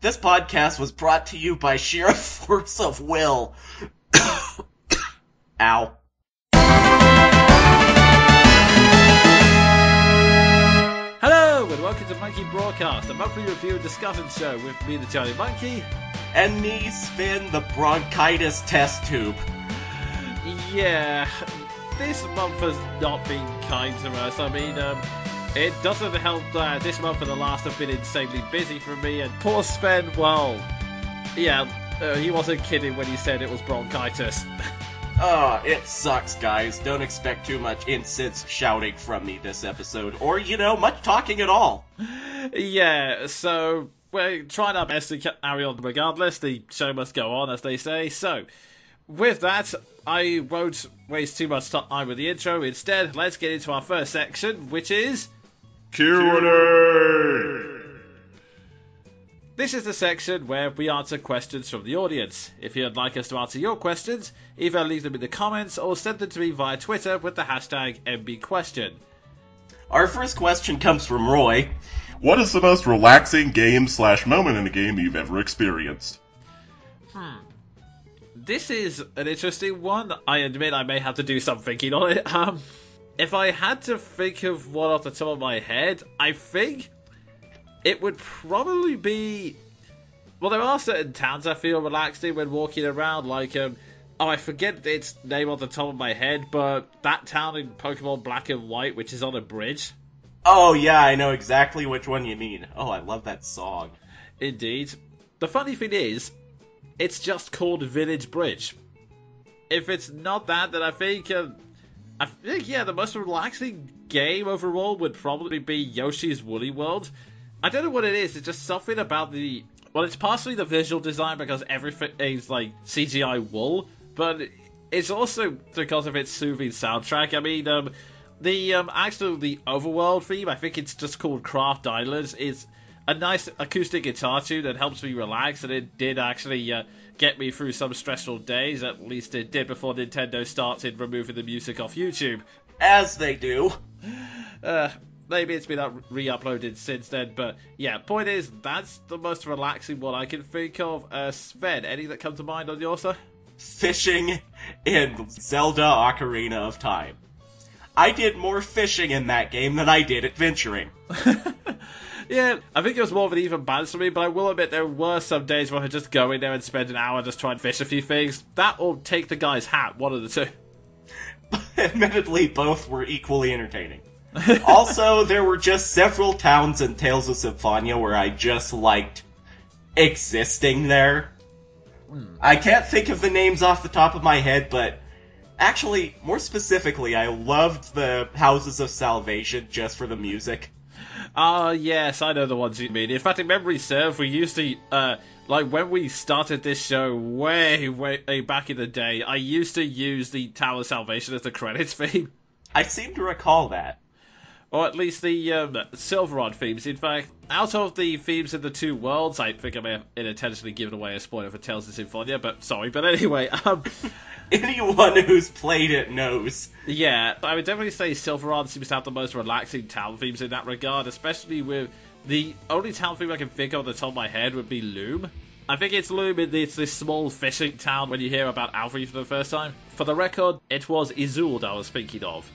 This podcast was brought to you by sheer force of will. Ow. Hello, and welcome to Monkey Broadcast, a monthly review and discussion show with me, the Jonin Monkey. And me, Sven the bronchitis test tube. Yeah, this month has not been kind to us. I mean, it doesn't help that this month and the last have been insanely busy for me, and poor Sven, well, yeah, he wasn't kidding when he said it was bronchitis. It sucks, guys. Don't expect too much incense shouting from me this episode, or, much talking at all. Yeah, so we're trying our best to carry on regardless. The show must go on, as they say. So, with that, I won't waste too much time with the intro. Instead, let's get into our first section, which is Q&A! This is the section where we answer questions from the audience. If you'd like us to answer your questions, either leave them in the comments or send them to me via Twitter with the hashtag MBQuestion. Our first question comes from Roy. What is the most relaxing game/moment in a game you've ever experienced? This is an interesting one. I admit I may have to do some thinking on it. If I had to think of one off the top of my head, I think it would probably be... Well, there are certain towns I feel relaxing when walking around, like, I forget its name off the top of my head, but that town in Pokemon Black and White, which is on a bridge. Oh, yeah, I know exactly which one you mean. Oh, I love that song. Indeed. The funny thing is, it's just called Village Bridge. If it's not that, then I think, the most relaxing game overall would probably be Yoshi's Woolly World. I don't know what it is, it's just something about the... Well, it's partially the visual design because everything is, like, CGI wool, but it's also because of its soothing soundtrack. I mean, the overworld theme, I think it's just called Craft Islands, is a nice acoustic guitar tune that helps me relax, and it did actually get me through some stressful days. At least it did before Nintendo started removing the music off YouTube. As they do. Maybe it's been re-uploaded since then, but yeah, point is, that's the most relaxing one I can think of. Sven, any that come to mind on your side? Fishing in Zelda Ocarina of Time. I did more fishing in that game than I did adventuring. Yeah, I think it was more of an even balance for me, but I will admit there were some days where I just go in there and spend an hour just trying to fish a few things. That or take the guy's hat, one of the two. Admittedly, both were equally entertaining. Also, there were just several towns in Tales of Symphonia where I just liked existing there. I can't think of the names off the top of my head, but actually, more specifically, I loved the Houses of Salvation just for the music. Yes, I know the ones you mean. In fact, in memory serve, we used to, when we started this show way back in the day, I used to use the Tower of Salvation as the credits theme. I seem to recall that. Or at least the Silverrod themes. In fact, out of the themes in the two worlds, I think I may have unintentionally given away a spoiler for Tales of Symphonia, but sorry. But anyway, anyone who's played it knows. Yeah, I would definitely say Silverrod seems to have the most relaxing town themes in that regard, especially with the only town theme I can think of on the top of my head would be Loom. I think it's Loom, it's this small fishing town when you hear about Alfred for the first time. For the record, it was Isolde I was thinking of.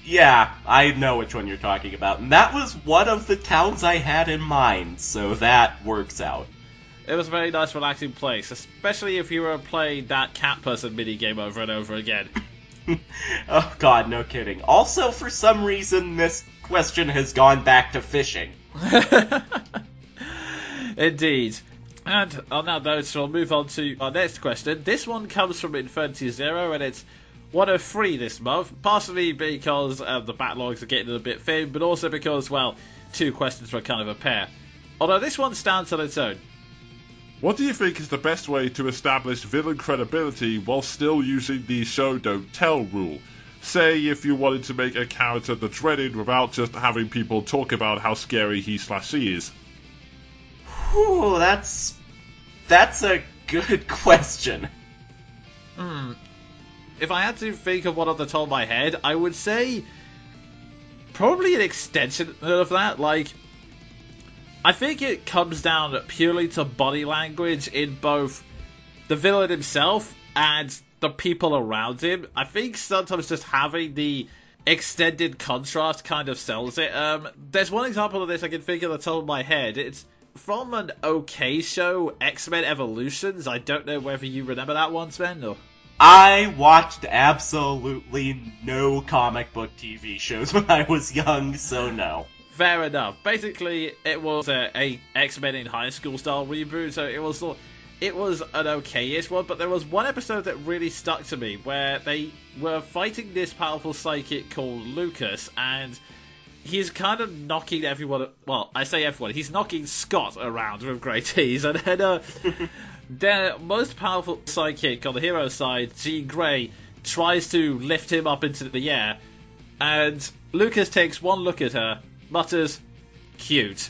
Yeah, I know which one you're talking about, and that was one of the towns I had in mind, so that works out. It was a very nice, relaxing place, especially if you were playing that cat person minigame over and over again. Oh god, no kidding. Also, for some reason, this question has gone back to fishing. Indeed. And on that note, we'll move on to our next question. This one comes from Infinity Zero, and it's 103 this month, partially because the backlogs are getting a bit thin, but also because, well, two questions were kind of a pair. Although this one stands on its own. What do you think is the best way to establish villain credibility while still using the show don't tell rule? Say if you wanted to make a character the dreaded without just having people talk about how scary he/she is. Whew, that's a good question. If I had to think of one off the top of my head, I would say probably an extension of that. Like, I think it comes down purely to body language in both the villain himself and the people around him. I think sometimes just having the extended contrast kind of sells it. There's one example of this I can think of at the top of my head. It's from an okay show, X-Men Evolutions. I don't know whether you remember that one, Sven, or... I watched absolutely no comic book TV shows when I was young, so no. Fair enough. Basically, it was a X-Men in high school style reboot, so it was an okay-ish one, but there was one episode that really stuck to me where they were fighting this powerful psychic called Lucas, and he's kind of knocking everyone... Well, I say everyone. He's knocking Scott around with great ease, and then their most powerful psychic on the hero side, Jean Grey, tries to lift him up into the air, and Lucas takes one look at her, mutters, "Cute,"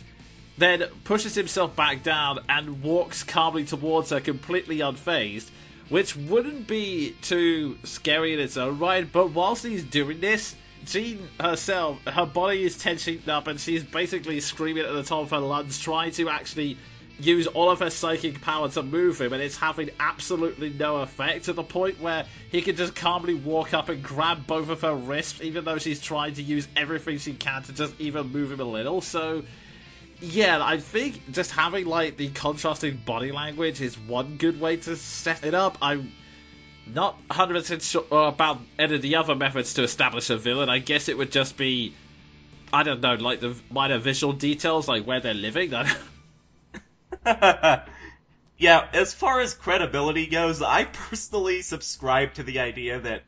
then pushes himself back down and walks calmly towards her, completely unfazed, which wouldn't be too scary in its own right, but whilst he's doing this, Jean herself, her body is tensing up and she's basically screaming at the top of her lungs, trying to actually use all of her psychic power to move him, and it's having absolutely no effect, to the point where he can just calmly walk up and grab both of her wrists, even though she's trying to use everything she can to just even move him a little. So yeah, I think just having like the contrasting body language is one good way to set it up. I'm not 100% sure about any of the other methods to establish a villain. I guess it would just be, I don't know, like the minor visual details, like where they're living. Yeah, as far as credibility goes, I personally subscribe to the idea that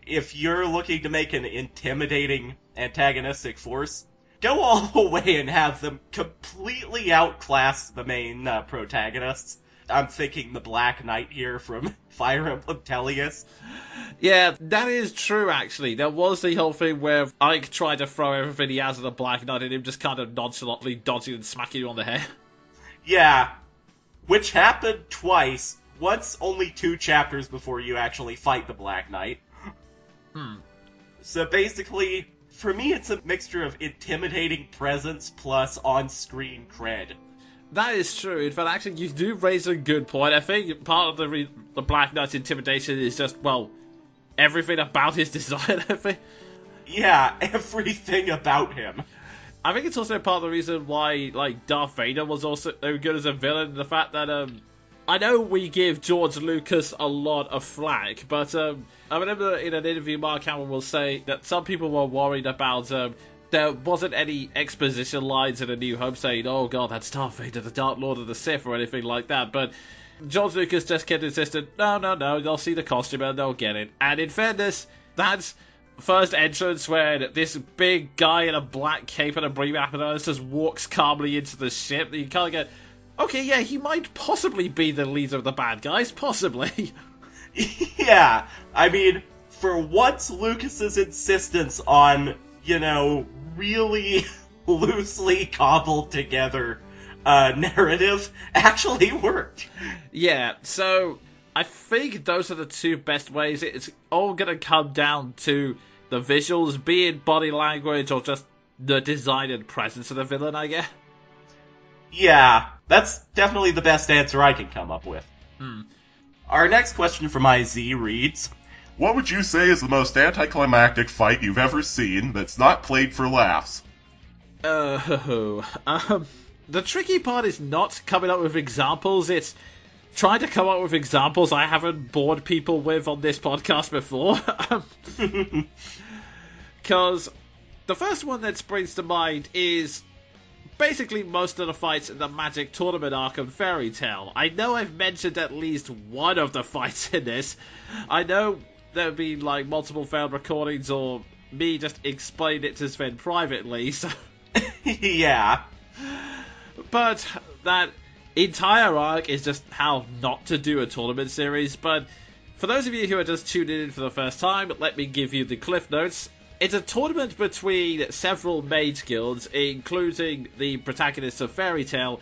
if you're looking to make an intimidating antagonistic force, go all the way and have them completely outclass the main protagonists. I'm thinking the Black Knight here from Fire Emblem Tellius. Yeah, that is true, actually. There was the whole thing where Ike tried to throw everything he has at the Black Knight and him just kind of nonchalantly dodging and smacking you on the head. Yeah, which happened twice. Once only 2 chapters before you actually fight the Black Knight. So basically, for me, it's a mixture of intimidating presence plus on-screen cred. That is true. In fact, actually, you do raise a good point. I think part of the Black Knight's intimidation is just, well, everything about his design, I think. Yeah, everything about him. I think it's also part of the reason why, like, Darth Vader was also so good as a villain. The fact that, I know we give George Lucas a lot of flack, but I remember in an interview Mark Hamill will say that some people were worried about there wasn't any exposition lines in A New Hope saying, "Oh god, that's Darth Vader, the Dark Lord of the Sith," or anything like that, but George Lucas just kept insisting, no, they'll see the costume and they'll get it. And in fairness, that's first entrance where this big guy in a black cape and a brief apparatus just walks calmly into the ship. You kind of get, okay, yeah, he might possibly be the leader of the bad guys, possibly. Yeah, I mean, for once Lucas's insistence on, really loosely cobbled together narrative actually worked. Yeah, so I think those are the 2 best ways. It's all going to come down to the visuals, be it body language or just the design and presence of the villain, I guess. Yeah, that's definitely the best answer I can come up with. Our next question from IZ reads, what would you say is the most anticlimactic fight you've ever seen that's not played for laughs? The tricky part is not coming up with examples, it's trying to come up with examples I haven't bored people with on this podcast before. Because the first one that springs to mind is basically most of the fights in the Magic Tournament arc of Fairy Tail. I know I've mentioned at least one of the fights in this. I know there have been like multiple failed recordings or me just explained it to Sven privately, so... Yeah. But that entire arc is just how not to do a tournament series. But for those of you who are just tuning in for the first time, let me give you the cliff notes. It's a tournament between several mage guilds, including the protagonists of Fairy Tail.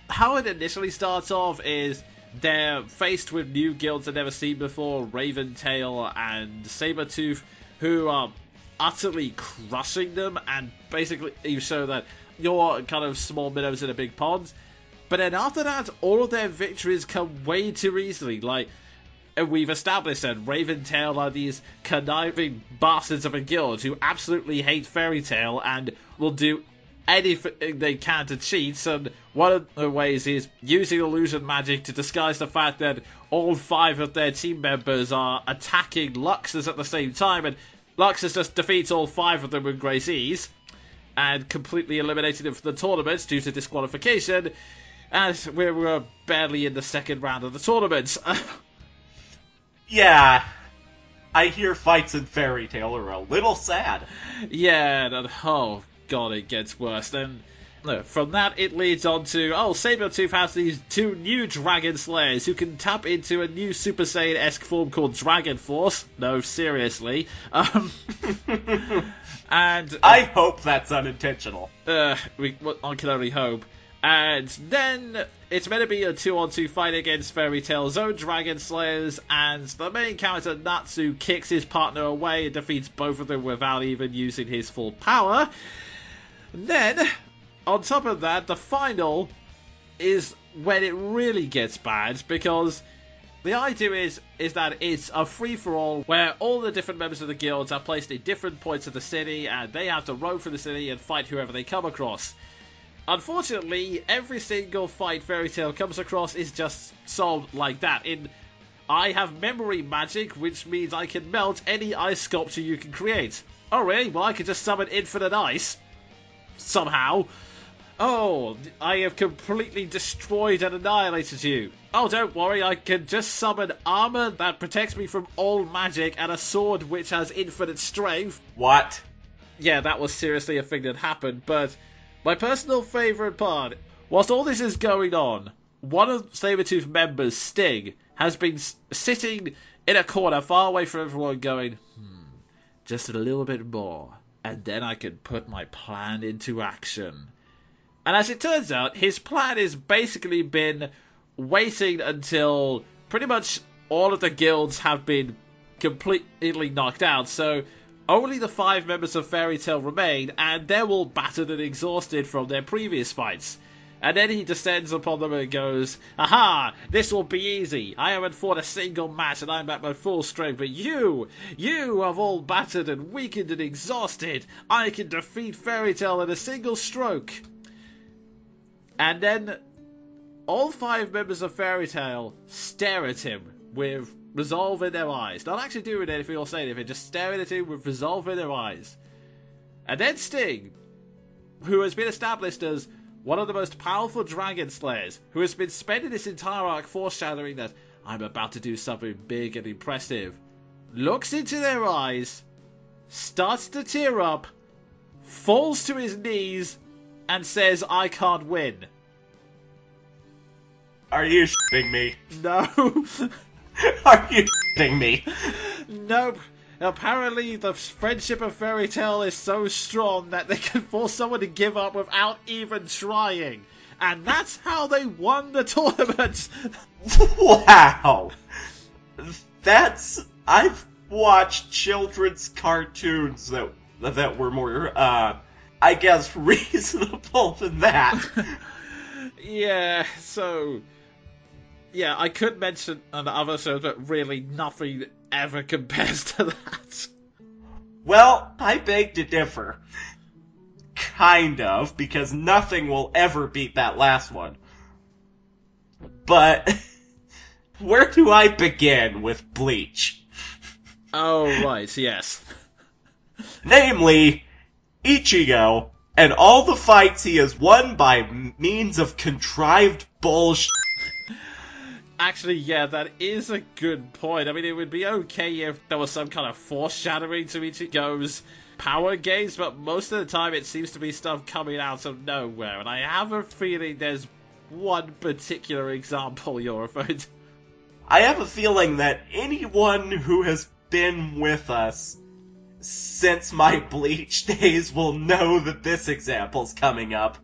How it initially starts off is they're faced with new guilds they've never seen before, Raventail and Sabretooth, who are utterly crushing them, and basically you show that your kind of small minnows in a big pond. But then after that, all of their victories come way too easily. Like, we've established that Raventail are these conniving bastards of a guild who absolutely hate Fairy Tail and will do anything they can to cheat. And one of the ways is using illusion magic to disguise the fact that all 5 of their team members are attacking Luxus at the same time, and Luxus just defeats all 5 of them with great ease and completely eliminated them from the tournament due to disqualification, as we were barely in the second round of the tournament. Yeah, I hear fights in Fairy Tail are a little sad. Yeah, and oh god, it gets worse. Then from that, it leads on to, Sabretooth has these 2 new Dragon Slayers who can tap into a new Super Saiyan-esque form called Dragon Force. No, seriously. And I hope that's unintentional. I can only hope. And then it's meant to be a 2-on-2 fight against Fairy Tail's own Dragon Slayers, and the main character Natsu kicks his partner away and defeats both of them without even using his full power. And then, on top of that, the final is when it really gets bad, because the idea is that it's a free-for-all where all the different members of the guilds are placed at different points of the city, and they have to roam through the city and fight whoever they come across. Unfortunately, every single fight Fairy Tail comes across is just solved like that. I have memory magic, which means I can melt any ice sculpture you can create. Oh really? Well, I can just summon infinite ice. Somehow. Oh, I have completely destroyed and annihilated you. Oh, don't worry, I can just summon armor that protects me from all magic and a sword which has infinite strength. What? Yeah, that was seriously a thing that happened, but my personal favourite part, whilst all this is going on, one of Sabretooth's members, Sting, has been sitting in a corner far away from everyone going, just a little bit more, and then I can put my plan into action. And as it turns out, his plan has basically been waiting until pretty much all of the guilds have been completely knocked out, so only the 5 members of Fairy Tail remain, and they're all battered and exhausted from their previous fights. And then he descends upon them and goes, "Aha! This will be easy. I haven't fought a single match and I'm at my full strength, but you have all battered and weakened and exhausted. I can defeat Fairy Tail in a single stroke." And then all 5 members of Fairy Tail stare at him with resolve in their eyes. Not actually doing anything or saying anything, just staring at him with resolve in their eyes. And then Sting, who has been established as one of the most powerful Dragon Slayers, who has been spending this entire arc foreshadowing that I'm about to do something big and impressive, looks into their eyes, starts to tear up, falls to his knees, and says, "I can't win." Are you shitting me? No. Are you shitting me? Nope. Apparently the friendship of Fairy Tail is so strong that they can force someone to give up without even trying. And that's how they won the tournament. Wow. I've watched children's cartoons that were more, I guess, reasonable than that. Yeah, so yeah, I could mention on the other shows, but really nothing ever compares to that. Well, I beg to differ. Kind of, because nothing will ever beat that last one. But where do I begin with Bleach? Oh, right, yes. Namely, Ichigo, and all the fights he has won by means of contrived bullshit. Actually, yeah, that is a good point. I mean, it would be okay if there was some kind of foreshadowing to Ichigo's power gains, but most of the time it seems to be stuff coming out of nowhere, and I have a feeling there's one particular example you're referring to. I have a feeling that anyone who has been with us since my Bleach days will know that this example's coming up.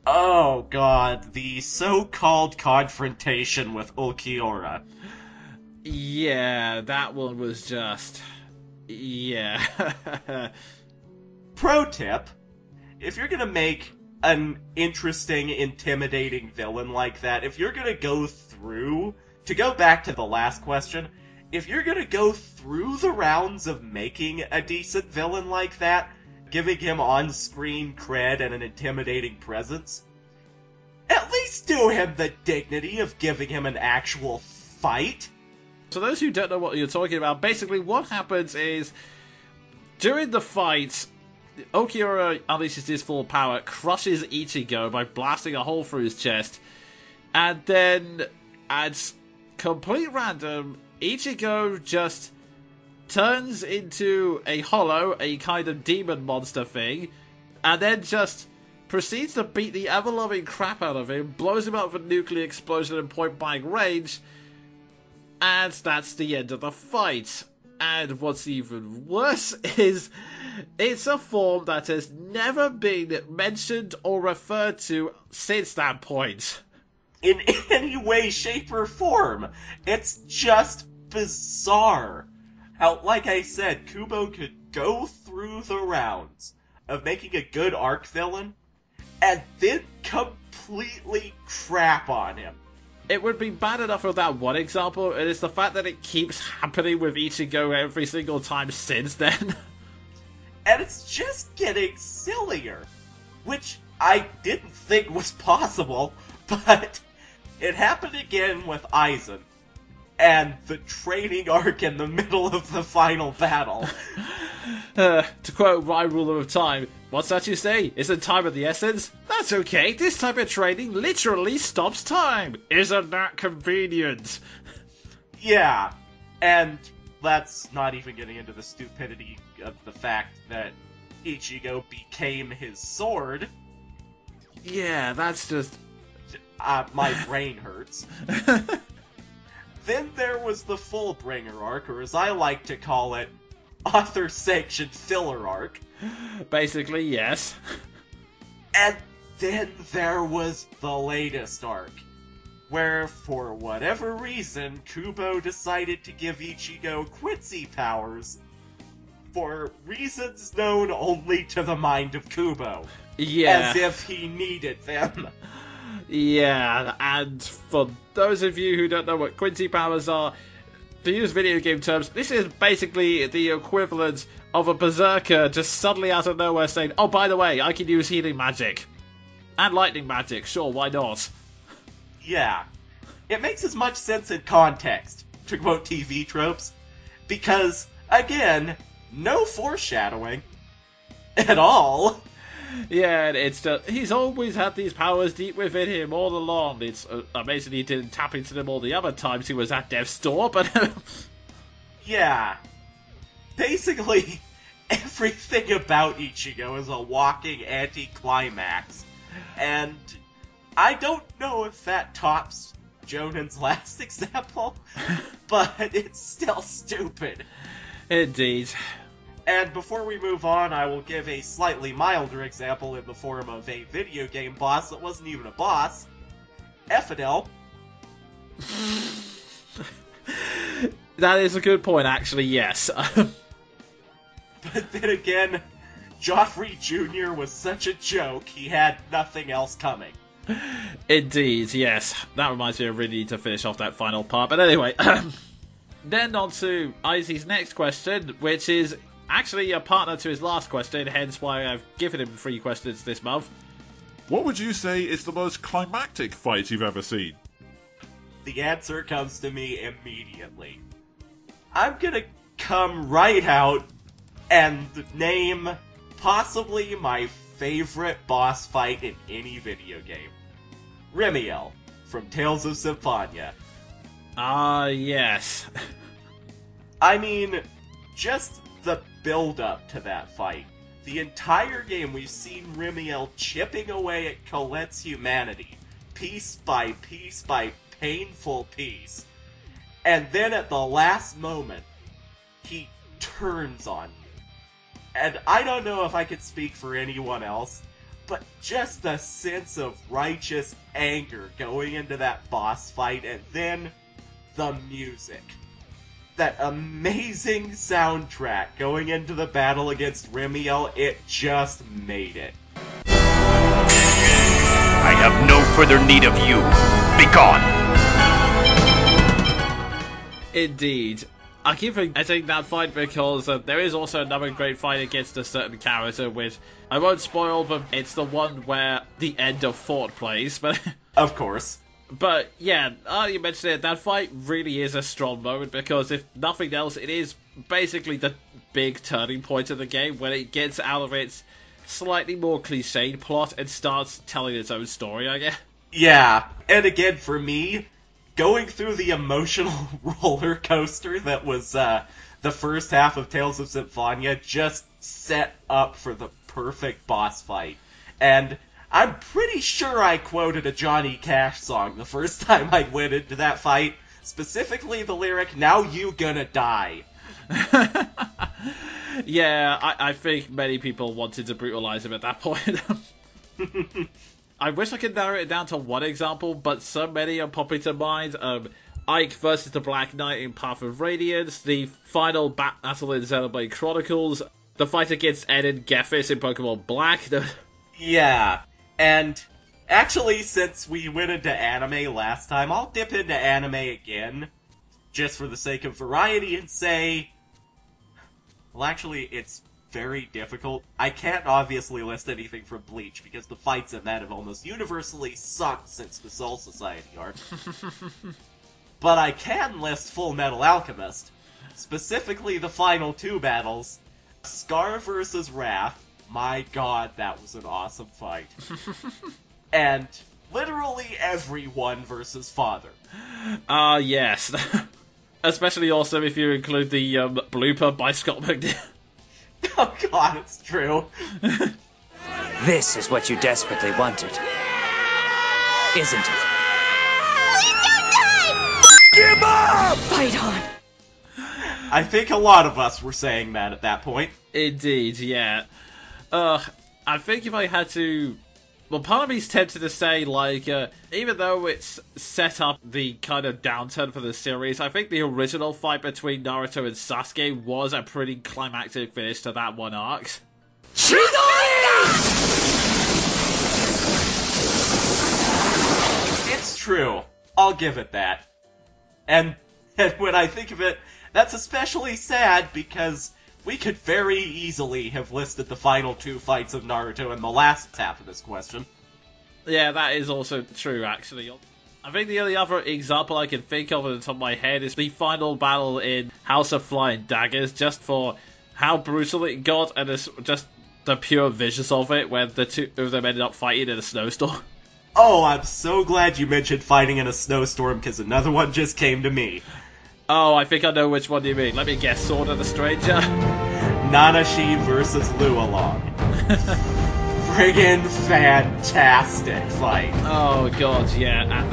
Oh god, the so-called confrontation with Ulquiorra. Yeah, that one was just... yeah. Pro tip, if you're gonna make an interesting, intimidating villain like that, if you're gonna go through, to go back to the last question, if you're gonna go through the rounds of making a decent villain like that, giving him on-screen cred and an intimidating presence, at least do him the dignity of giving him an actual fight. So those who don't know what you're talking about, basically what happens is, during the fight, Okiura unleashes his full power, crushes Ichigo by blasting a hole through his chest, and then, at complete random, Ichigo just turns into a hollow, a kind of demon monster thing, and then just proceeds to beat the ever-loving crap out of him, blows him up with a nuclear explosion in point-blank range, and that's the end of the fight. And what's even worse is, it's a form that has never been mentioned or referred to since that point. In any way, shape, or form. It's just bizarre. How, like I said, Kubo could go through the rounds of making a good arc villain, and then completely crap on him. It would be bad enough for that one example, and it's the fact that it keeps happening with Ichigo every single time since then. And it's just getting sillier, which I didn't think was possible, but it happened again with Aizen, and the training arc in the middle of the final battle. To quote my ruler of time, what's that you say? Isn't time of the essence? That's okay, this type of training literally stops time. Isn't that convenient? Yeah, and that's not even getting into the stupidity of the fact that Ichigo became his sword. Yeah, that's just... my brain hurts. Then there was the Fullbringer arc, or as I like to call it, author-sanctioned filler arc. Basically, yes. And then there was the latest arc, where, for whatever reason, Kubo decided to give Ichigo Quincy powers, for reasons known only to the mind of Kubo. Yeah. As if he needed them. Yeah, and for those of you who don't know what Quincy powers are, to use video game terms, this is basically the equivalent of a berserker just suddenly out of nowhere saying, oh, by the way, I can use healing magic. And lightning magic, sure, why not? Yeah. It makes as much sense in context, to quote TV tropes, because, again, no foreshadowing at all. Yeah, it's just, he's always had these powers deep within him all along. It's amazing he didn't tap into them all the other times he was at Death's Door, but... Yeah. Basically, everything about Ichigo is a walking anticlimax. And I don't know if that tops Jonin's last example, but it's still stupid. Indeed. And before we move on, I will give a slightly milder example in the form of a video game boss that wasn't even a boss. Ephodel. That is a good point, actually, yes. But then again, Joffrey Jr. was such a joke, he had nothing else coming. Indeed, yes. That reminds me, I really need to finish off that final part. But anyway, then on to Izzy's next question, which is actually a partner to his last question, hence why I've given him 3 questions this month. What would you say is the most climactic fight you've ever seen? The answer comes to me immediately. I'm gonna come right out and name possibly my favorite boss fight in any video game. Remiel from Tales of Symphonia. Ah, yes. I mean, just the build-up to that fight. The entire game we've seen Remiel chipping away at Colette's humanity, piece by painful piece. And then at the last moment, he turns on you. And I don't know if I could speak for anyone else, but just the sense of righteous anger going into that boss fight, and then the music. That amazing soundtrack going into the battle against Remiel, it just made it. have no further need of you. Begone! Indeed. I keep forgetting that fight because there is also another great fight against a certain character, which I won't spoil, but it's the one where the end of Fort plays. But Of course. But yeah, you mentioned it, that fight really is a strong moment because if nothing else, it is basically the big turning point of the game when it gets out of its slightly more cliched plot and starts telling its own story, I guess. Yeah, and again, for me, going through the emotional roller coaster that was the first half of Tales of Symphonia just set up for the perfect boss fight. And I'm pretty sure I quoted a Johnny Cash song the first time I went into that fight, specifically the lyric, "Now you gonna die." Yeah, I think many people wanted to brutalize him at that point. I wish I could narrow it down to one example, but so many are popping to mind. Ike versus the Black Knight in Path of Radiance, the final battle in Xenoblade Chronicles, the fight against Ed and Gethys in Pokemon Black. Yeah, and actually, since we went into anime last time, I'll dip into anime again, just for the sake of variety, and say... Well, actually, it's very difficult. I can't obviously list anything from Bleach, because the fights in that have almost universally sucked since the Soul Society arc. But I can list Full Metal Alchemist. Specifically the final two battles. Scar versus Wrath. My god, that was an awesome fight. And literally everyone versus Father. Yes. Especially awesome if you include the blooper by Scott McNeil. Oh god, it's true. This is what you desperately wanted, isn't it? Please don't die! Give up! Fight on! I think a lot of us were saying that at that point. Indeed, yeah. I think if I had to... Well, part of me's tempted to say, like, even though it's set up the kind of downturn for the series, I think the original fight between Naruto and Sasuke was a pretty climactic finish to that one arc. It's true. I'll give it that. And when I think of it, that's especially sad because we could very easily have listed the final two fights of Naruto in the last half of this question. Yeah, that is also true, actually. I think the only other example I can think of at the top of my head is the final battle in House of Flying Daggers, just for how brutal it got, and it's just the pure visuals of it, where the two of them ended up fighting in a snowstorm. Oh, I'm so glad you mentioned fighting in a snowstorm, because another one just came to me. Oh, I think I know which one you mean. Let me guess, Sword of the Stranger? Nanashi versus Luolong. Friggin' fantastic fight. Oh god, yeah, and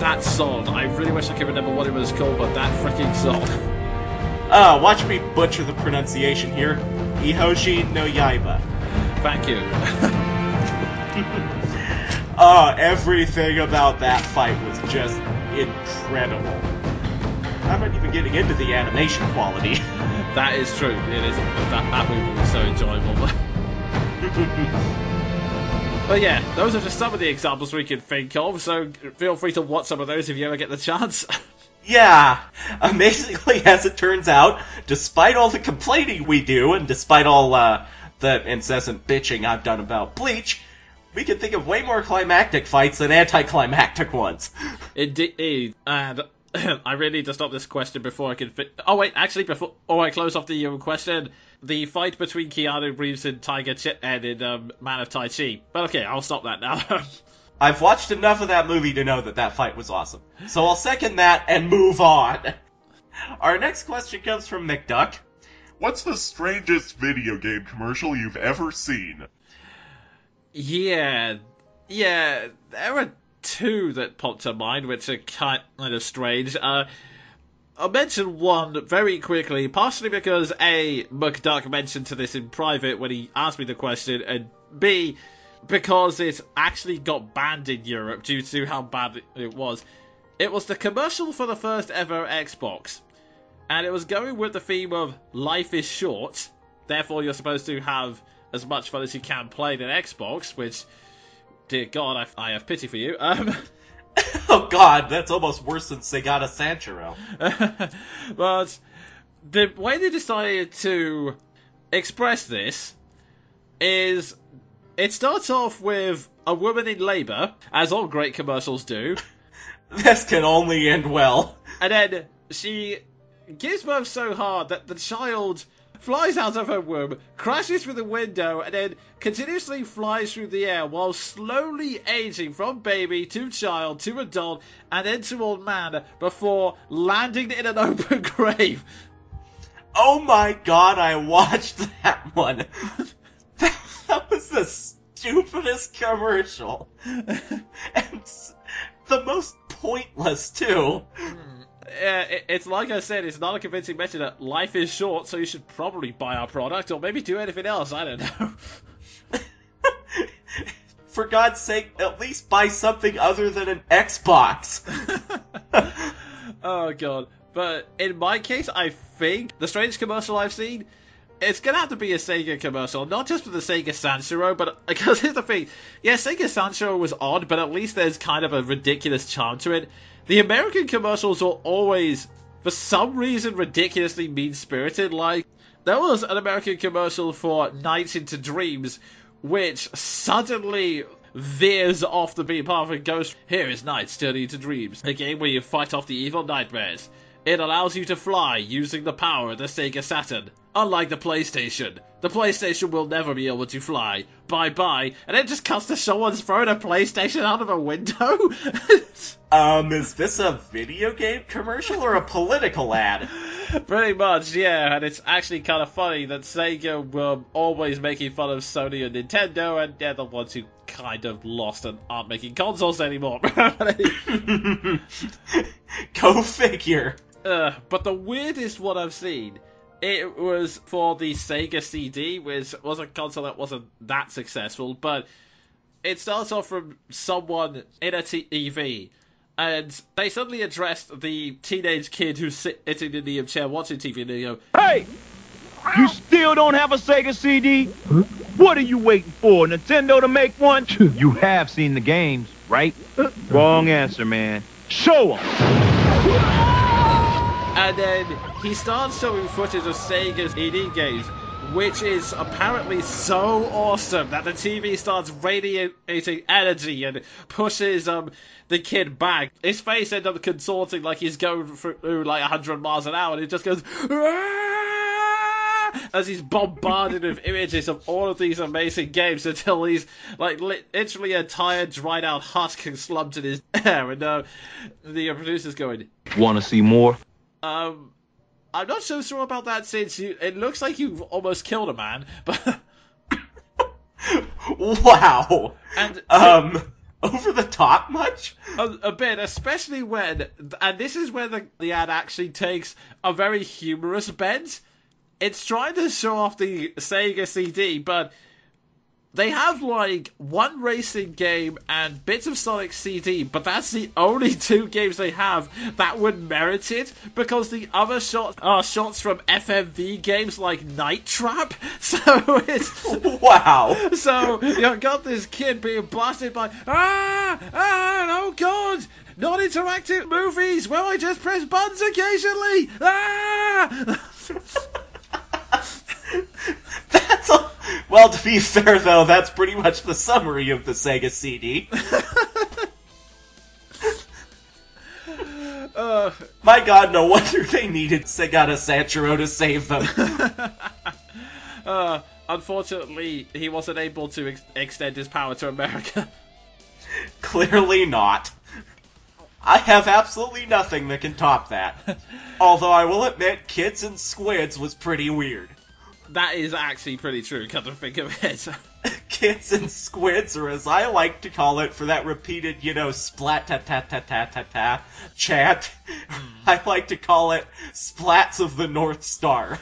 that song. I really wish I could remember what it was called, but that freaking song. Watch me butcher the pronunciation here. Ihoshi no Yaiba. Thank you. Everything about that fight was just incredible. I'm not even getting into the animation quality. That is true. It is. That movie was so enjoyable. But yeah, those are just some of the examples we can think of, so feel free to watch some of those if you ever get the chance. Yeah, amazingly as it turns out, despite all the complaining we do, and despite all the incessant bitching I've done about Bleach, we can think of way more climactic fights than anticlimactic ones. Indeed, and I really need to stop this question before I can Oh wait, actually, before I close off the question, the fight between Keanu Reeves and Tiger Chitman in Man of Tai Chi. But okay, I'll stop that now. I've watched enough of that movie to know that fight was awesome. So I'll second that and move on. Our next question comes from McDuck. What's the strangest video game commercial you've ever seen? Yeah, there are two that popped to mind, which are kind of strange. I'll mention one very quickly, partially because A, McDuck mentioned to this in private when he asked me the question, and B, because it actually got banned in Europe due to how bad it was. It was the commercial for the first ever Xbox, and it was going with the theme of life is short, therefore you're supposed to have as much fun as you can playing an Xbox, which dear God, I have pity for you. Oh god, that's almost worse than Segata Sanchiro. But the way they decided to express this is it starts off with a woman in labour, as all great commercials do. This can only end well. And then she gives birth so hard that the child flies out of her womb, crashes through the window, and then continuously flies through the air while slowly aging from baby to child to adult and then to old man before landing in an open grave. Oh my god, I watched that one. That was the stupidest commercial. And the most pointless, too. It's like I said, it's not a convincing message that life is short, so you should probably buy our product, or maybe do anything else, I don't know. For God's sake, at least buy something other than an Xbox. Oh god. But in my case, I think the strangest commercial I've seen, it's gonna have to be a Sega commercial, not just for the Sega Sanchiro, but because here's the thing, yeah, Sega Sanchiro was odd, but at least there's kind of a ridiculous charm to it. The American commercials are always, for some reason, ridiculously mean-spirited. Like, there was an American commercial for Nights into Dreams, which suddenly veers off the beaten path and goes, "Here is Nights Turning into Dreams, a game where you fight off the evil nightmares. It allows you to fly using the power of the Sega Saturn. Unlike the PlayStation will never be able to fly. Bye-bye." And it just cuts to someone's throwing a PlayStation out of a window. Is this a video game commercial or a political ad? Pretty much, yeah, and it's actually kind of funny that Sega were always making fun of Sony and Nintendo, and they're the ones who kind of lost and aren't making consoles anymore. Go figure. But the weirdest one I've seen, it was for the Sega CD, which was a console that wasn't that successful, but it starts off from someone in a TV, and they suddenly addressed the teenage kid who's sitting in the chair watching TV, and they go, "Hey! You still don't have a Sega CD? What are you waiting for, Nintendo to make one? You have seen the games, right? Wrong answer, man. Show 'em!" And then he starts showing footage of Sega's ED games, which is apparently so awesome that the TV starts radiating energy and pushes the kid back. His face ends up contorting like he's going through like 100 miles an hour, and it just goes as he's bombarded with images of all of these amazing games until he's like literally a tired, dried out husk slumped in his hair, and the producer's going, "Want to see more?" I'm not so sure about that, since it looks like you've almost killed a man, but... Wow! And over the top much? A bit, especially when... And this is where the ad actually takes a very humorous bent. It's trying to show off the Sega CD, but... They have, like, one racing game and bits of Sonic CD, but that's the only two games they have that would merit it, because the other shots are shots from FMV games like Night Trap, so it's... Wow! So, you've got this kid being blasted by, oh god! Non-interactive movies where I just press buttons occasionally! That's a... Well, to be fair, though, that's pretty much the summary of the Sega CD. My god, no wonder they needed Segata Sanchiro to save them. Unfortunately, he wasn't able to extend his power to America. Clearly not. I have absolutely nothing that can top that. Although I will admit, Kids and Squids was pretty weird. That is actually pretty true, come to think of it. Kids and Squids, or as I like to call it for that repeated, splat-ta-ta-ta-ta-ta-ta chant, I like to call it Splats of the North Star.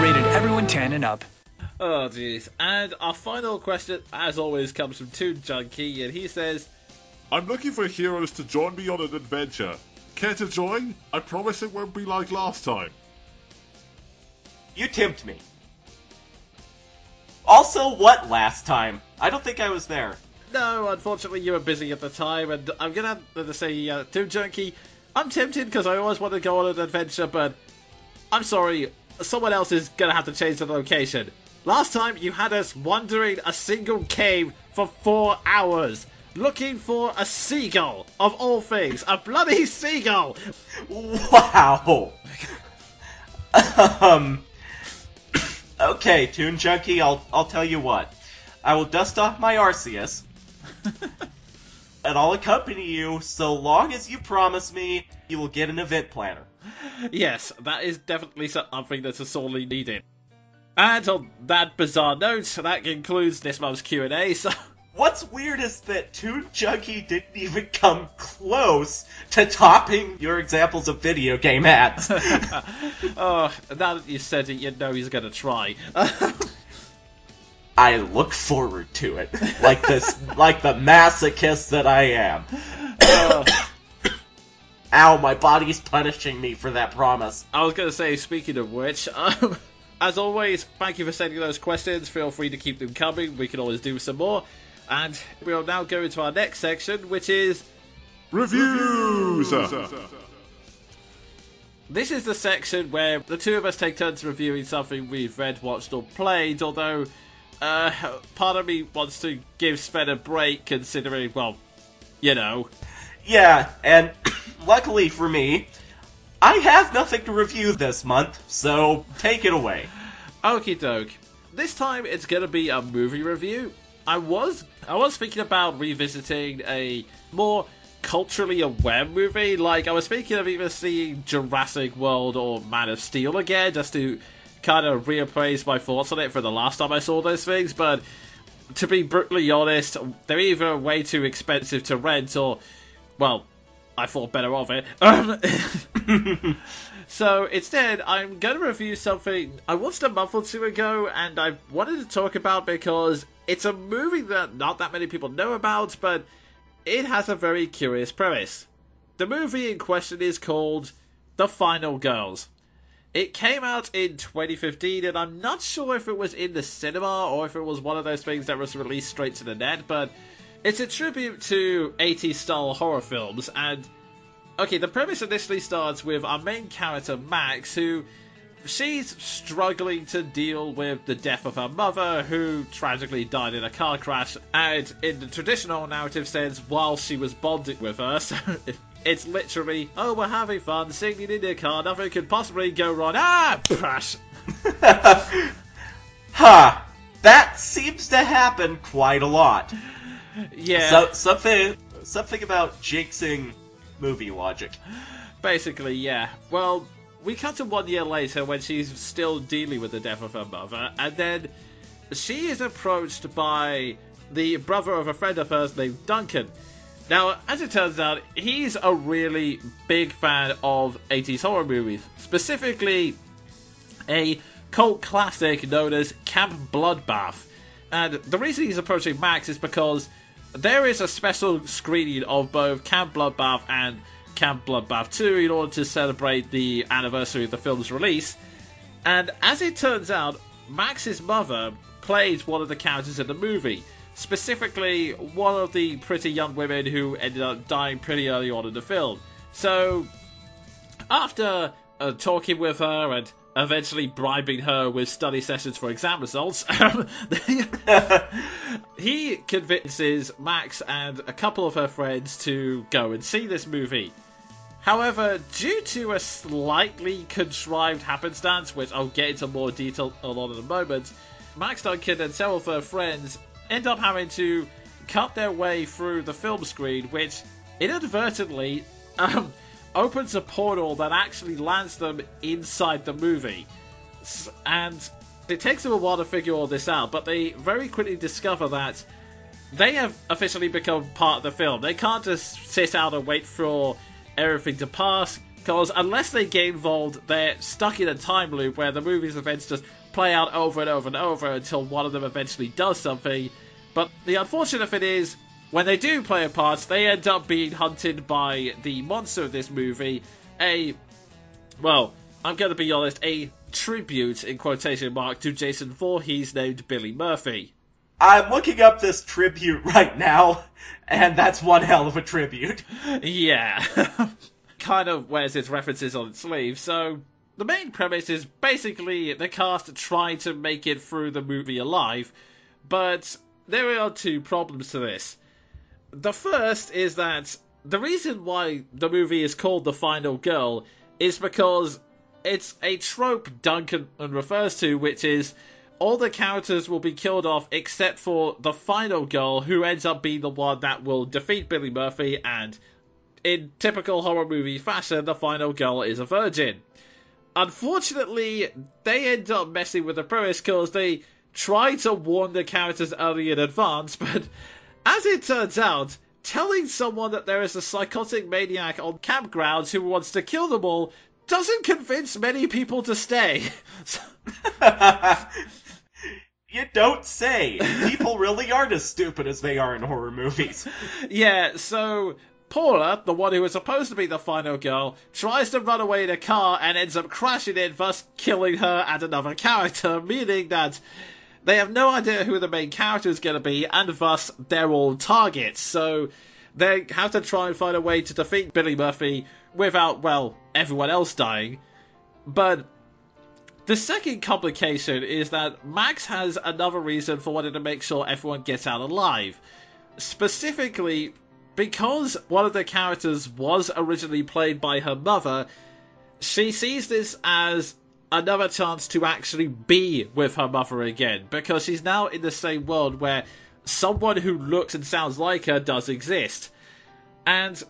Rated everyone 10 and up. Oh, jeez. And our final question, as always, comes from Toon Junkie, and he says, "I'm looking for heroes to join me on an adventure. Care to join? I promise it won't be like last time." You tempt me. Also, what last time? I don't think I was there. No, unfortunately you were busy at the time, and I'm gonna have to say, Toon Junkie, I'm tempted because I always want to go on an adventure, but I'm sorry, someone else is gonna have to change the location. Last time you had us wandering a single cave for 4 hours, looking for a seagull, of all things, a bloody seagull! Wow! Okay, Toon Junkie, I'll tell you what. I will dust off my Arceus, and I'll accompany you so long as you promise me you will get an event planner. Yes, that is definitely something that's sorely needed. And on that bizarre note, that concludes this month's Q&A, so... What's weird is that Toon Junkie didn't even come close to topping your examples of video game ads. Oh, now that you said it, you know he's gonna try. I look forward to it, like the masochist that I am. Ow, my body's punishing me for that promise. I was gonna say, speaking of which, as always, thank you for sending those questions. Feel free to keep them coming. We can always do some more. And we'll now go into our next section, which is... Reviews! This is the section where the two of us take turns reviewing something we've read, watched, or played, although part of me wants to give Sven a break, considering, well, you know. Yeah, and luckily for me, I have nothing to review this month, so take it away. Okie doke. This time it's gonna be a movie review. I was thinking about revisiting a more culturally aware movie. Like, I was thinking of either seeing Jurassic World or Man of Steel again, just to kind of reappraise my thoughts on it for the last time I saw those things. But to be brutally honest, they're either way too expensive to rent or, well, I thought better of it. So instead, I'm going to review something I watched a month or two ago, and I wanted to talk about because it's a movie that not that many people know about, but it has a very curious premise. The movie in question is called The Final Girls. It came out in 2015, and I'm not sure if it was in the cinema or if it was one of those things that was released straight to the net, but it's a tribute to 80s style horror films. And okay, the premise initially starts with our main character, Max, who she's struggling to deal with the death of her mother, who tragically died in a car crash, and in the traditional narrative sense, while she was bonding with her, so it's literally, oh, we're having fun, singing in the car, nothing could possibly go wrong, crash! Ha! That seems to happen quite a lot. Yeah. So, something about jinxing movie logic. Basically, yeah. Well, we cut to 1 year later when she's still dealing with the death of her mother, and then she is approached by the brother of a friend of hers named Duncan. Now, as it turns out, he's a really big fan of 80s horror movies, specifically a cult classic known as Camp Bloodbath. And the reason he's approaching Max is because there is a special screening of both Camp Bloodbath and Camp Bloodbath 2 in order to celebrate the anniversary of the film's release. And as it turns out, Max's mother played one of the characters in the movie. Specifically, one of the pretty young women who ended up dying pretty early on in the film. So, after talking with her and eventually bribing her with study sessions for exam results, he convinces Max and a couple of her friends to go and see this movie. However, due to a slightly contrived happenstance, which I'll get into more detail on in a moment, Max Duncan and several of her friends end up having to cut their way through the film screen, which inadvertently opens a portal that actually lands them inside the movie. And it takes them a while to figure all this out, but they very quickly discover that they have officially become part of the film. They can't just sit out and wait for everything to pass, because unless they get involved, they're stuck in a time loop where the movie's events just play out over and over and over until one of them eventually does something. But the unfortunate thing is, when they do play a part, they end up being hunted by the monster of this movie, well, I'm going to be honest, a tribute, in quotation mark, to Jason Voorhees named Billy Murphy. I'm looking up this tribute right now, and that's one hell of a tribute. Yeah. Kind of wears its references on its sleeve, so the main premise is basically the cast trying to make it through the movie alive, but there are two problems to this. The first is that the reason why the movie is called The Final Girl is because it's a trope Duncan refers to, which is all the characters will be killed off except for the final girl, who ends up being the one that will defeat Billy Murphy, and in typical horror movie fashion, the final girl is a virgin. Unfortunately, they end up messing with the premise because they try to warn the characters early in advance, but as it turns out, telling someone that there is a psychotic maniac on campgrounds who wants to kill them all doesn't convince many people to stay. You don't say. People really aren't as stupid as they are in horror movies. Yeah, so Paula, the one who is supposed to be the final girl, tries to run away in a car and ends up crashing it, thus killing her and another character, meaning that they have no idea who the main character is going to be, and thus they're all targets. So they have to try and find a way to defeat Billy Murphy without, well, everyone else dying. But the second complication is that Max has another reason for wanting to make sure everyone gets out alive. Specifically, because one of the characters was originally played by her mother, she sees this as another chance to actually be with her mother again, because she's now in the same world where someone who looks and sounds like her does exist. And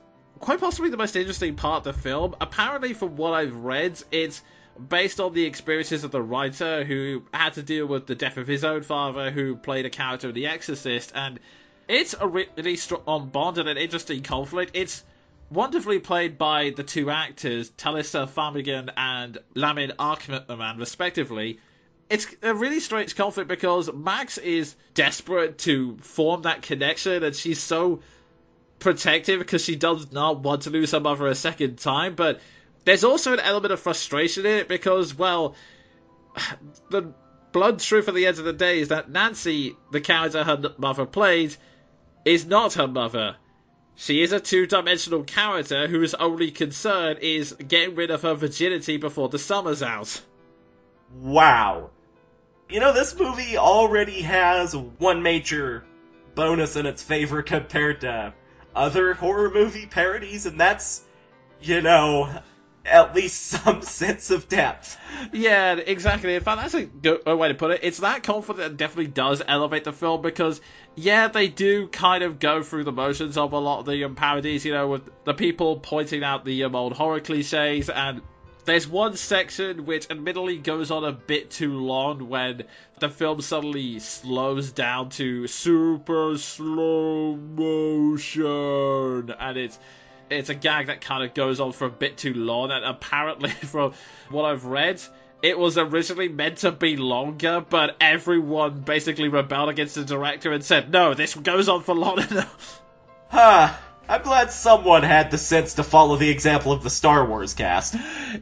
quite possibly the most interesting part of the film, apparently from what I've read, it's based on the experiences of the writer who had to deal with the death of his own father, who played a character in The Exorcist, and it's a really strong bond and an interesting conflict. It's wonderfully played by the two actors, Talissa Farmigan and Lamin Arkman, respectively. It's a really strange conflict because Max is desperate to form that connection, and she's so protective because she does not want to lose her mother a second time, but there's also an element of frustration in it because, well, the blunt truth at the end of the day is that Nancy, the character her mother played, is not her mother. She is a two-dimensional character whose only concern is getting rid of her virginity before the summer's out. Wow. You know, this movie already has one major bonus in its favor compared to other horror movie parodies, and that's, you know, at least some sense of depth. Yeah, exactly. In fact, that's a good way to put it. It's that conflict that definitely does elevate the film because, yeah, they do kind of go through the motions of a lot of the parodies, you know, with the people pointing out the old horror cliches, and there's one section which admittedly goes on a bit too long when the film suddenly slows down to super slow motion, and it's a gag that kind of goes on for a bit too long, and apparently from what I've read, it was originally meant to be longer, but everyone basically rebelled against the director and said, no, this goes on for long enough. I'm glad someone had the sense to follow the example of the Star Wars cast.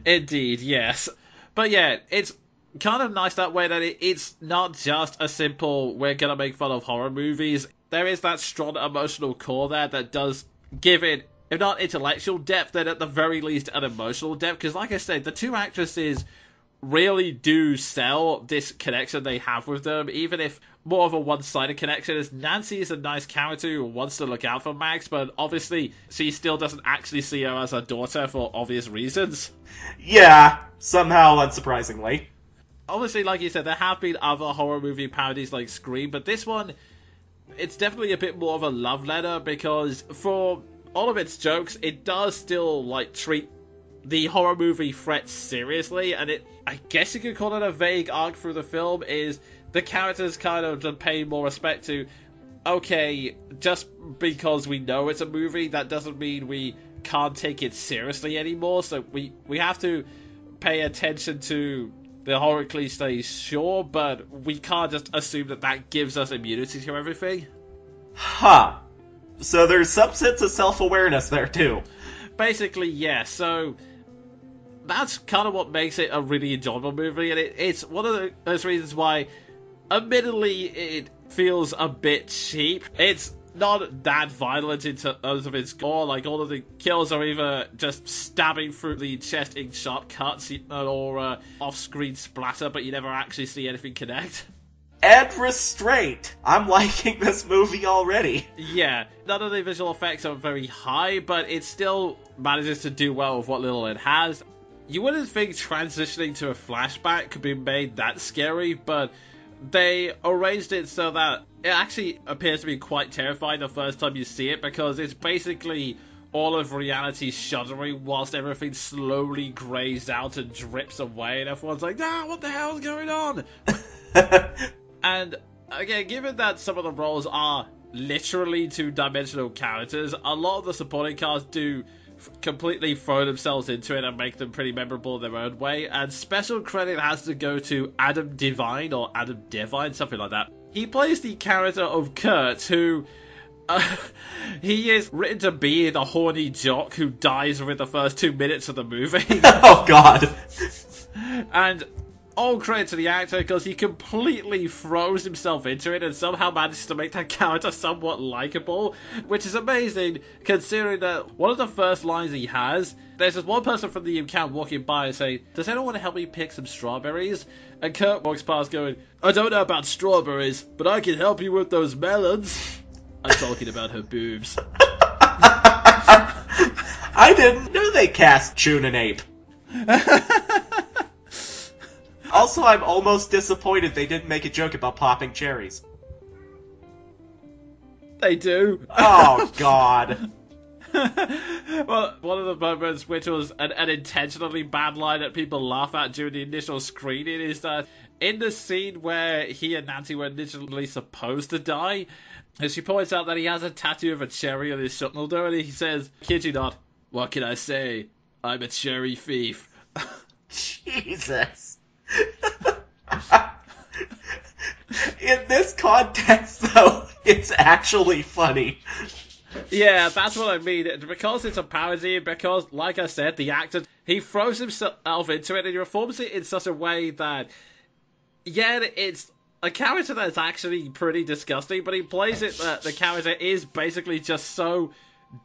Indeed, yes. But yeah, it's kind of nice that way that it's not just a simple, we're gonna make fun of horror movies. There is that strong emotional core there that does give it, if not intellectual depth, then at the very least an emotional depth. Because like I said, the two actresses really do sell this connection they have with them, even if more of a one-sided connection. As Nancy is a nice character who wants to look out for Max, but obviously she still doesn't actually see her as a daughter for obvious reasons. Yeah, somehow unsurprisingly. Obviously, like you said, there have been other horror movie parodies like Scream, but this one, it's definitely a bit more of a love letter, because for all of its jokes, it does still, like, treat the horror movie threat seriously, and I guess you could call it a vague arc through the film, is the characters kind of pay more respect to, okay, just because we know it's a movie, that doesn't mean we can't take it seriously anymore, so we have to pay attention to the horror cliches, sure, but we can't just assume that gives us immunity to everything. Huh. So there's some sense of self-awareness there, too. Basically, yeah, so that's kind of what makes it a really enjoyable movie, and it's one of those reasons why, admittedly, it feels a bit cheap. It's not that violent in terms of its gore. Like, all of the kills are either just stabbing through the chest in sharp cuts or off-screen splatter, but you never actually see anything connect. And restraint! I'm liking this movie already. Yeah, none of the visual effects are very high, but it still manages to do well with what little it has. You wouldn't think transitioning to a flashback could be made that scary, but they arranged it so that it actually appears to be quite terrifying the first time you see it, because it's basically all of reality shuddering whilst everything slowly grays out and drips away, and everyone's like, what the hell is going on? And again, given that some of the roles are literally two-dimensional characters, a lot of the supporting cast do completely throw themselves into it and make them pretty memorable in their own way, and special credit has to go to Adam Devine, or Adam Devine, something like that. He plays the character of Kurt, who he is written to be the horny jock who dies within the first 2 minutes of the movie. Oh god. And all credit to the actor, because he completely throws himself into it and somehow manages to make that character somewhat likable, which is amazing considering that one of the first lines he has, there's this one person from the account walking by and saying, "Does anyone want to help me pick some strawberries?" And Kurt walks past going, "I don't know about strawberries, but I can help you with those melons." I'm talking about her boobs. I didn't know they cast Jonin Ape. Also, I'm almost disappointed they didn't make a joke about popping cherries. They do. Oh, God. Well, one of the moments which was an intentionally bad line that people laugh at during the initial screening is that in the scene where he and Nancy were initially supposed to die, and she points out that he has a tattoo of a cherry on his shoulder, and he says, "Kid you not, what can I say? I'm a cherry thief." Jesus. In this context, though, it's actually funny. Yeah, that's what I mean. Because it's a parody, because, like I said, the actor, he throws himself into it and he performs it in such a way that, yeah, it's a character that's actually pretty disgusting, but he plays it that the character is basically just so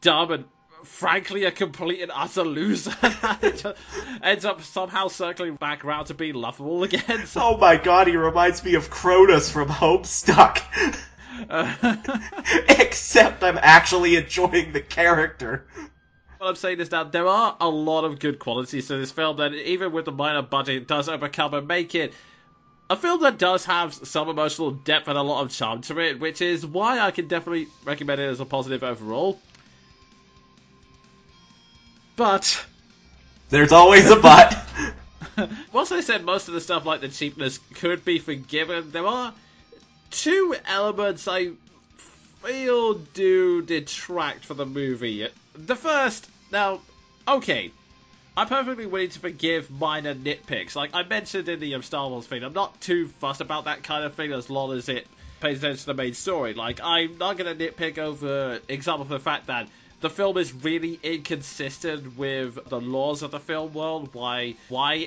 dumb and frankly a complete and utter loser. It just ends up somehow circling back around to being lovable again. So. Oh my god, he reminds me of Cronus from Homestuck. Except I'm actually enjoying the character. What I'm saying is that there are a lot of good qualities to this film that, even with the minor budget, it does overcome and make it a film that does have some emotional depth and a lot of charm to it, which is why I can definitely recommend it as a positive overall. But there's always a but. Once I said most of the stuff like the cheapness could be forgiven, there are two elements I feel do detract from the movie. The first, now, okay, I'm perfectly willing to forgive minor nitpicks. Like I mentioned in the Star Wars thing, I'm not too fussed about that kind of thing as long as it pays attention to the main story. Like, I'm not going to nitpick over, example, for the fact that the film is really inconsistent with the laws of the film world. Why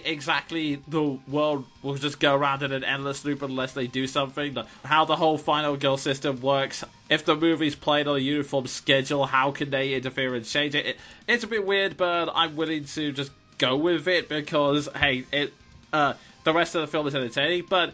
exactly the world will just go around in an endless loop unless they do something. How the whole final girl system works. If the movie's played on a uniform schedule, how can they interfere and change it? It's a bit weird, but I'm willing to just go with it because, hey, the rest of the film is entertaining. But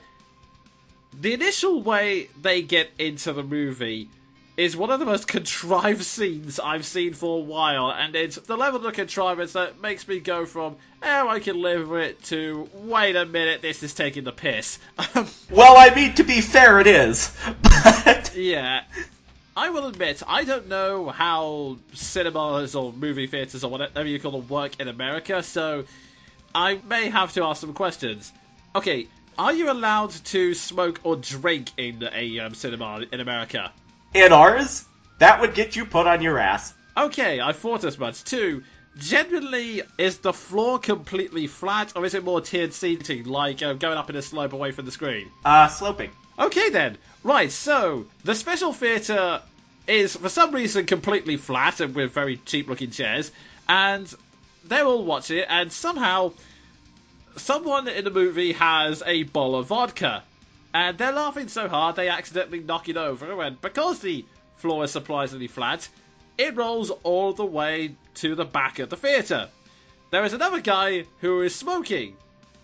the initial way they get into the movie is one of the most contrived scenes I've seen for a while, and it's the level of contrivance that makes me go from, I can live with it, to, wait a minute, this is taking the piss. Well, I mean, to be fair, it is, but... Yeah. I will admit, I don't know how cinemas or movie theatres or whatever you call them work in America, so I may have to ask some questions. Okay, are you allowed to smoke or drink in a cinema in America? In ours, that would get you put on your ass. Okay, I thought as much too. Generally, is the floor completely flat, or is it more tiered seating, like going up in a slope away from the screen? Sloping. Okay then. Right, so, the special theatre is, for some reason, completely flat and with very cheap-looking chairs, and they're all watching it, and somehow someone in the movie has a bowl of vodka. And they're laughing so hard they accidentally knock it over, and because the floor is surprisingly flat, it rolls all the way to the back of the theatre. There is another guy who is smoking,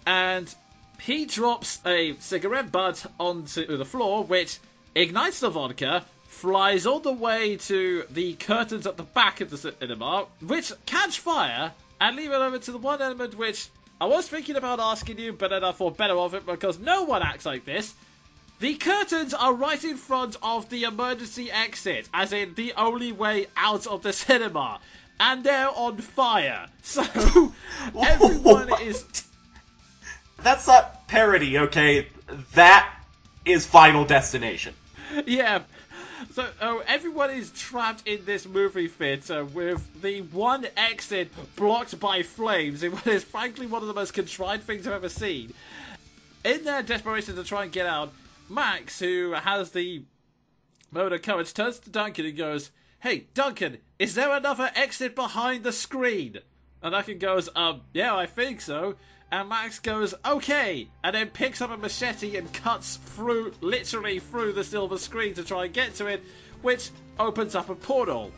and he drops a cigarette butt onto the floor, which ignites the vodka, flies all the way to the curtains at the back of the cinema, which catch fire, and leave it over to the one element which I was thinking about asking you, but then I thought better of it because no one acts like this. The curtains are right in front of the emergency exit, as in the only way out of the cinema, and they're on fire. So everyone is... That's not parody, okay? That is Final Destination. Yeah. So everyone is trapped in this movie theatre with the one exit blocked by flames in what is frankly one of the most contrived things I've ever seen. In their desperation to try and get out, Max, who has the moment of courage, turns to Duncan and goes, "Hey, Duncan, is there another exit behind the screen?" And Duncan goes, yeah, I think so. And Max goes, "Okay," and then picks up a machete and cuts literally through the silver screen to try and get to it, which opens up a portal.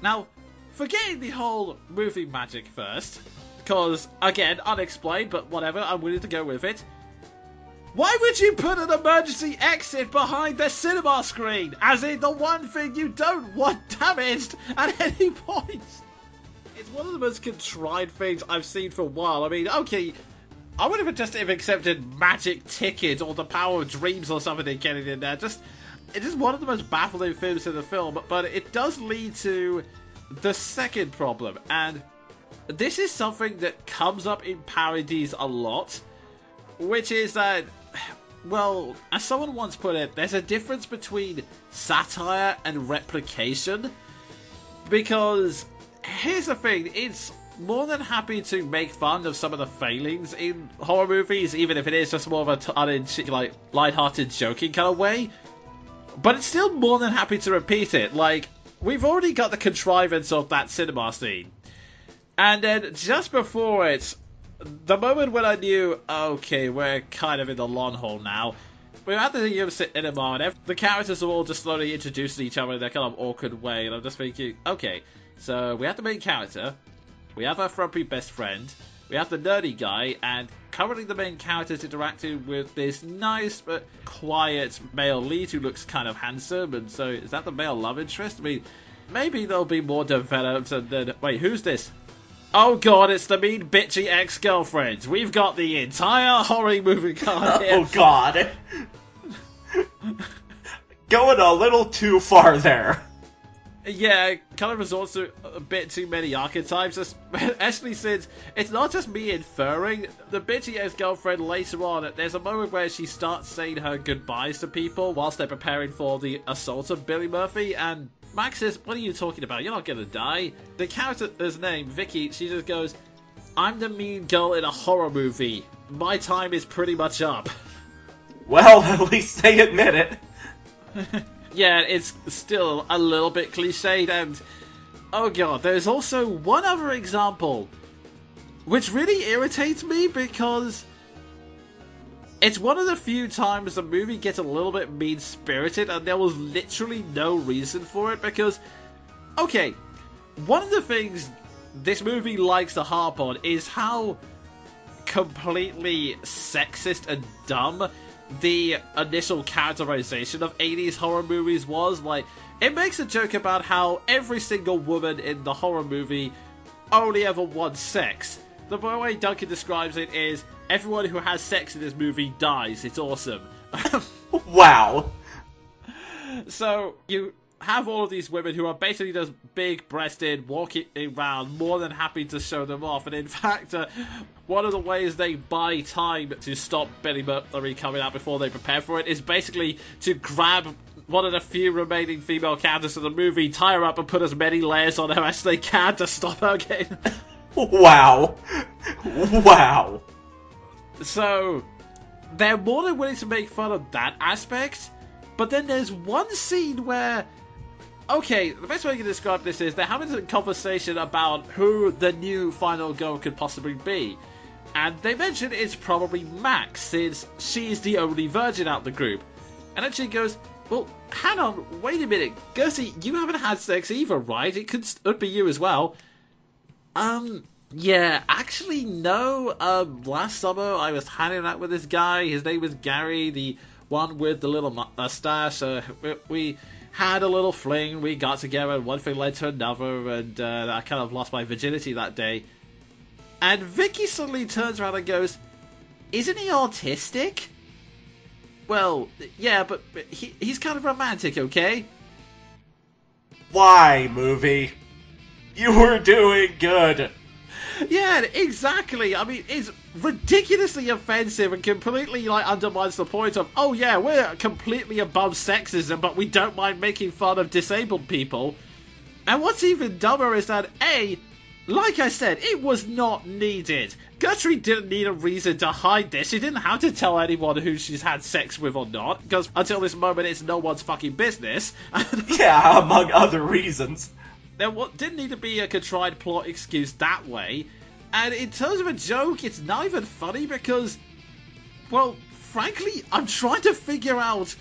Now, forgetting the whole movie magic first, because, again, unexplained, but whatever, I'm willing to go with it. Why would you put an emergency exit behind the cinema screen? As in the one thing you don't want damaged at any point? It's one of the most contrived things I've seen for a while. I mean, okay, I would have just accepted magic ticket or the power of dreams or something and getting in there. It's just one of the most baffling things in the film, but it does lead to the second problem, and this is something that comes up in parodies a lot, which is that, well, as someone once put it, there's a difference between satire and replication, because here's the thing, it's more than happy to make fun of some of the failings in horror movies, even if it is just more of a tongue-in-cheek, like, light-hearted, joking kind of way. But it's still more than happy to repeat it. Like, we've already got the contrivance of that cinema scene. And then, just before it, the moment when I knew, okay, we're kind of in the long haul now, we're at the cinema, and the characters are all just slowly introducing each other in their kind of awkward way, and I'm just thinking, okay, so we have the main character, we have our frumpy best friend, we have the nerdy guy, and currently the main character is interacting with this nice but quiet male lead who looks kind of handsome, and so is that the male love interest? I mean, maybe they'll be more developed, and then, wait, who's this? Oh god, it's the mean bitchy ex-girlfriend. We've got the entire horror movie card here. Oh god. Going a little too far there. Yeah, it kind of resorts to a bit too many archetypes, especially since it's not just me inferring. The bitchy ex-girlfriend later on, there's a moment where she starts saying her goodbyes to people whilst they're preparing for the assault of Billy Murphy, and Max says, "What are you talking about? You're not gonna die." The character's name, Vicky, she just goes, "I'm the mean girl in a horror movie. My time is pretty much up." Well, at least they admit it. Yeah, it's still a little bit cliched, and oh god, there's also one other example which really irritates me because it's one of the few times the movie gets a little bit mean-spirited, and there was literally no reason for it, because, okay, one of the things this movie likes to harp on is how completely sexist and dumb the initial characterization of 80s horror movies was. Like, it makes a joke about how every single woman in the horror movie only ever wants sex. The way Duncan describes it is, everyone who has sex in this movie dies. It's awesome. Wow. So, you have all of these women who are basically just big-breasted, walking around, more than happy to show them off. And in fact, one of the ways they buy time to stop Billy Murphy coming out before they prepare for it is basically to grab one of the few remaining female characters of the movie, tie her up and put as many layers on her as they can to stop her getting... Wow. Wow. So, they're more than willing to make fun of that aspect, but then there's one scene where okay, the best way I can describe this is they're having a conversation about who the new final girl could possibly be. And they mention it's probably Max, since she's the only virgin out the group. And then she goes, well, hang on, wait a minute, Gertie, you haven't had sex either, right? It could be you as well. Yeah, actually, no. Last summer I was hanging out with this guy. His name was Gary, the one with the little mustache. We had a little fling, we got together, and one thing led to another, and I kind of lost my virginity that day. And Vicky suddenly turns around and goes, isn't he autistic? Well, yeah, but he's kind of romantic, okay? Why, movie? You were doing good. Yeah, exactly. I mean, it's ridiculously offensive and completely undermines the point of, oh yeah, we're completely above sexism, but we don't mind making fun of disabled people. And what's even dumber is that, like I said, it was not needed. Guthrie didn't need a reason to hide this. She didn't have to tell anyone who she's had sex with or not, because until this moment it's no one's fucking business. Yeah, among other reasons. There didn't need to be a contrived plot excuse that way. And in terms of a joke, it's not even funny because, well, frankly, I'm trying to figure out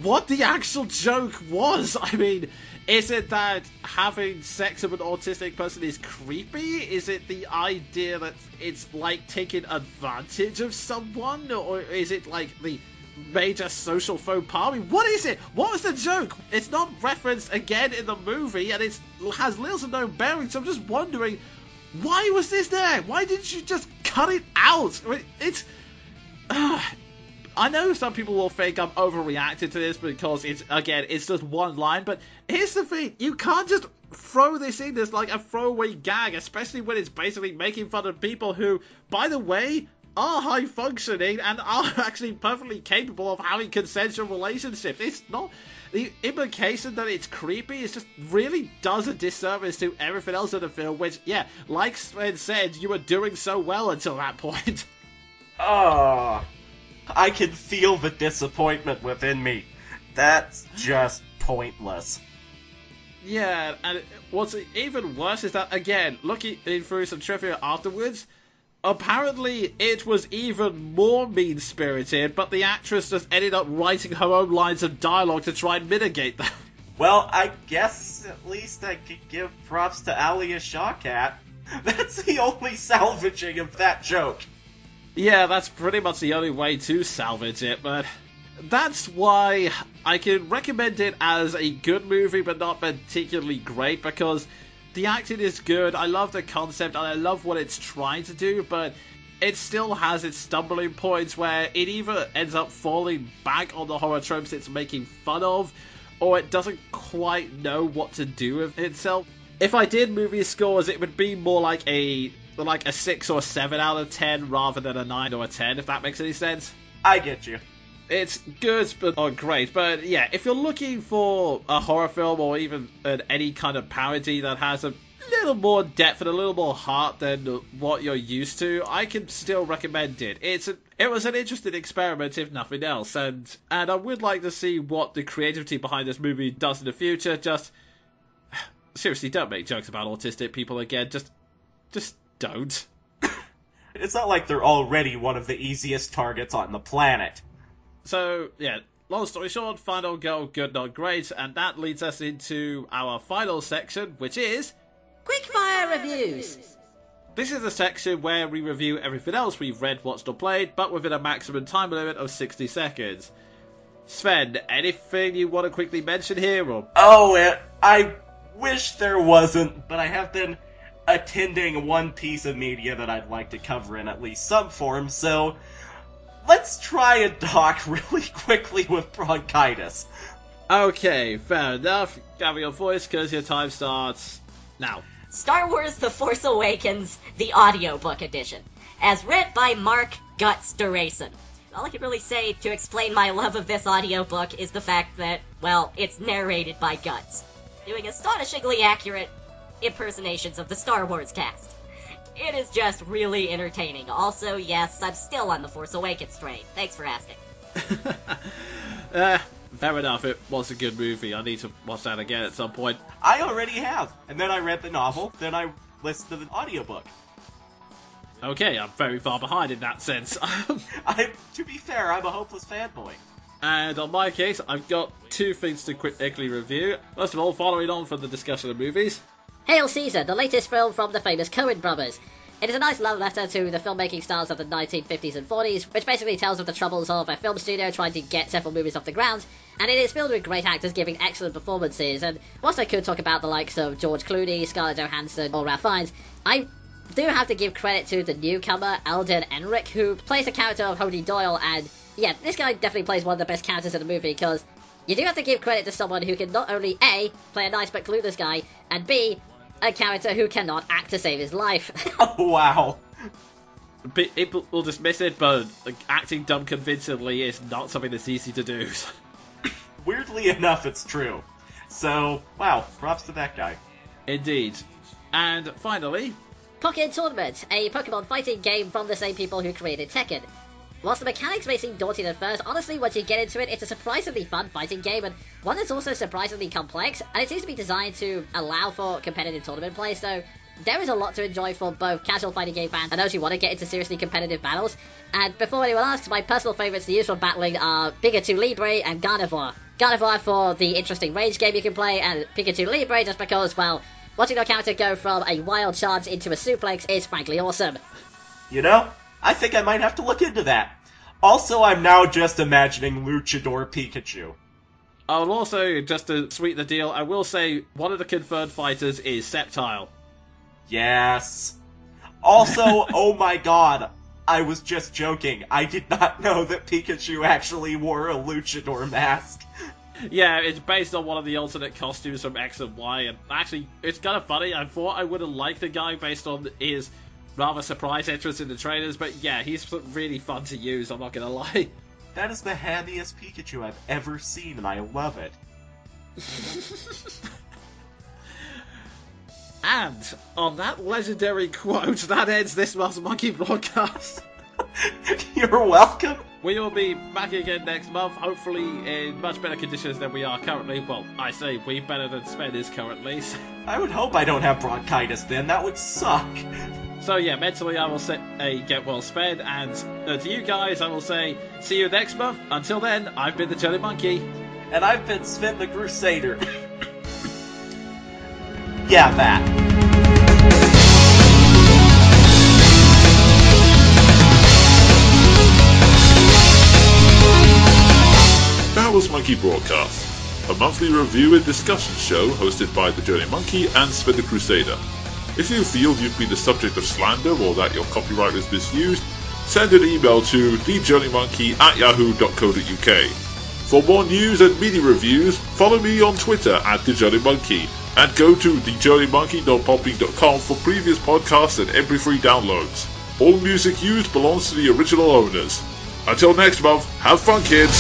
what the actual joke was. I mean, is it that having sex with an autistic person is creepy? Is it the idea that it's like taking advantage of someone? Or is it like the major social faux pas? I mean, what is it? What was the joke? It's not referenced again in the movie, and it has little to no bearing, so I'm just wondering, why was this there? Why didn't you just cut it out? I mean, it's... I know some people will think I'm overreacting to this because it's just one line, but here's the thing, you can't just throw this in as like a throwaway gag, especially when it's basically making fun of people who, by the way, are high functioning and are actually perfectly capable of having consensual relationships. It's not the implication that it's creepy. It just really does a disservice to everything else in the film, which, yeah, like Sven said, you were doing so well until that point. I can feel the disappointment within me. That's just pointless. Yeah, and what's even worse is that, again, looking through some trivia afterwards, apparently it was even more mean-spirited, but the actress just ended up writing her own lines of dialogue to try and mitigate that. Well, I guess at least I could give props to Alia Shawkat. That's the only salvaging of that joke. Yeah, that's pretty much the only way to salvage it, but that's why I can recommend it as a good movie, but not particularly great, because the acting is good, I love the concept, and I love what it's trying to do, but it still has its stumbling points where it either ends up falling back on the horror tropes it's making fun of, or it doesn't quite know what to do with itself. If I did movie scores, it would be more like a 6 or 7 out of 10 rather than a 9 or a 10, if that makes any sense. I get you. It's good, but not great. But yeah, if you're looking for a horror film or even any kind of parody that has a little more depth and a little more heart than what you're used to, I can still recommend it. It was an interesting experiment, if nothing else, and I would like to see what the creativity behind this movie does in the future. Just seriously, don't make jokes about autistic people again. Just don't. It's not like they're already one of the easiest targets on the planet. So, yeah, long story short, final girl, good, not great, and that leads us into our final section, which is... Quickfire Reviews! This is a section where we review everything else we've read, watched, or played, but within a maximum time limit of 60 seconds. Sven, anything you want to quickly mention here, or...? I wish there wasn't, but I have been attending one piece of media that I'd like to cover in at least some form, so let's try and talk really quickly with bronchitis. Okay, fair enough. Gather your voice, because your time starts now. Star Wars The Force Awakens, the audiobook edition, as read by Mark Guts DeRayson. All I can really say to explain my love of this audiobook is the fact that, well, it's narrated by Guts, doing astonishingly accurate impersonations of the Star Wars cast. It is just really entertaining. Also, yes, I'm still on the Force Awakens train. Thanks for asking. fair enough, it was a good movie. I need to watch that again at some point. I already have. And then I read the novel, then I listened to the audiobook. Okay, I'm very far behind in that sense. To be fair, I'm a hopeless fanboy. And on my case, I've got two things to quickly review. First of all, following on from the discussion of movies. Hail Caesar, the latest film from the famous Coen brothers. It is a nice love letter to the filmmaking styles of the 1950s and 40s, which basically tells of the troubles of a film studio trying to get several movies off the ground, and it is filled with great actors giving excellent performances, and whilst I could talk about the likes of George Clooney, Scarlett Johansson, or Ralph Fiennes, I do have to give credit to the newcomer, Alden Ehrenreich, who plays the character of Hodie Doyle, and yeah, this guy definitely plays one of the best characters in the movie, because you do have to give credit to someone who can not only A, play a nice but clueless guy, and B, a character who cannot act to save his life. Oh, wow. People will dismiss it, but acting dumb convincingly is not something that's easy to do. Weirdly enough, it's true. So, wow, props to that guy. Indeed. And finally, Pokken Tournament, a Pokemon fighting game from the same people who created Tekken. Whilst the mechanics may seem daunting at first, honestly, once you get into it, it's a surprisingly fun fighting game, and one that's also surprisingly complex, and it seems to be designed to allow for competitive tournament play, so there is a lot to enjoy for both casual fighting game fans and those who want to get into seriously competitive battles. And before anyone asks, my personal favourites to use for battling are Pikachu Libre and Gardevoir. Gardevoir for the interesting range game you can play, and Pikachu Libre just because, well, watching your character go from a wild charge into a suplex is frankly awesome. You know, I think I might have to look into that. Also, I'm now just imagining Luchador Pikachu. I'll also, just to sweeten the deal, I will say one of the confirmed fighters is Sceptile. Yes. Also, oh my god, I was just joking. I did not know that Pikachu actually wore a Luchador mask. Yeah, it's based on one of the alternate costumes from X and Y, and actually, it's kind of funny. I thought I would have liked the guy based on his rather surprise entrance in the trailers, but yeah, he's really fun to use, I'm not gonna lie. That is the handiest Pikachu I've ever seen, and I love it. And on that legendary quote, that ends this month's Monkey broadcast. You're welcome. We will be back again next month, hopefully in much better conditions than we are currently. Well, I say we better than Sven is currently. I would hope I don't have bronchitis then, that would suck. So yeah, mentally I will say get well Sven, and to you guys I will say see you next month. Until then, I've been the Jonin Monkey. And I've been Sven the Crusader. Yeah, that. That was Monkey Broadcast, a monthly review and discussion show hosted by the Jonin Monkey and Sven the Crusader. If you feel you've been the subject of slander or that your copyright is misused, send an email to thejoninmonkey@yahoo.co.uk. For more news and media reviews, follow me on Twitter @thejoninmonkey, and go to thejoninmonkey.popping.com for previous podcasts and MP3 downloads. All music used belongs to the original owners. Until next month, have fun kids!